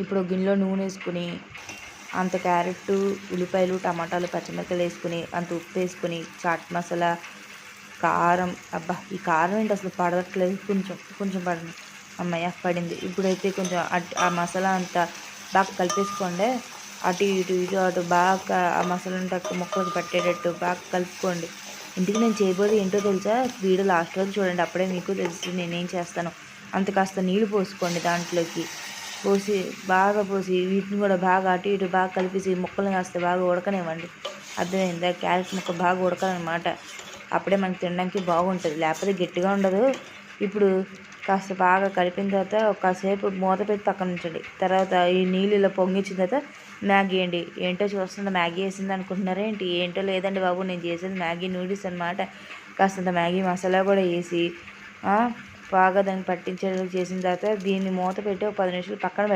ఇప్పుడు గిన్నెలో నూనె వేసుకుని అంత క్యారెట్, ఉల్లిపాయలు, టమాటాలు, పచ్చిమిరపకాయలు వేసుకుని అంత ఉప్పు వేసుకుని చాట్ మసాలా, కారం, అబ్బా ఈ కారం ఏంటి అసలు పడట్లేదు, కొంచెం కొంచెం పడింది, అమ్మయ్య పడింది. ఇప్పుడైతే కొంచెం ఆ మసాలా అంతా బాగా కలిపేసుకోండి. అటు ఇటు ఇటు అటు బాగా ఆ మసాలా అంతా ముక్కలకు పట్టేటట్టు బాగా కలుపుకోండి. ఇంటికి నేను చేయబోయేది ఏంటో తెలుసా? వీడియో లాస్ట్ వరకు చూడండి, అప్పుడే మీకు తెలుస్తుంది నేనేం చేస్తాను. అంత కాస్త నీళ్ళు పోసుకోండి, దాంట్లోకి పోసి వీటిని కూడా బాగా అటు ఇటు బాగా కలిపేసి ముక్కలు కాస్త బాగా ఉడకనివ్వండి. అర్థమైందా? క్యారెట్ ముక్క బాగా ఉడకాలన్నమాట, అప్పుడే మనకి తినడానికి బాగుంటుంది, లేకపోతే గట్టిగా ఉండదు. ఇప్పుడు కాస్త బాగా కలిపిన తర్వాత కాసేపు మూత పెట్టి పక్కన ఉంచండి. తర్వాత ఈ నీళ్ళు ఇలా పొంగిచ్చిన తర్వాత మ్యాగీ వేయండి. ఏంటో చూస్తున్నా మ్యాగీ వేసింది అనుకుంటున్నారా ఏంటి? ఏంటో లేదండి బాబు, నేను చేసేది మ్యాగీ నూడిల్స్ అనమాట. కాస్తంత మ్యాగీ మసాలా కూడా వేసి బాగా దానికి పట్టించేటట్టు చేసిన తర్వాత దీన్ని మూత పెట్టి ఒక 10 నిమిషాలు పక్కన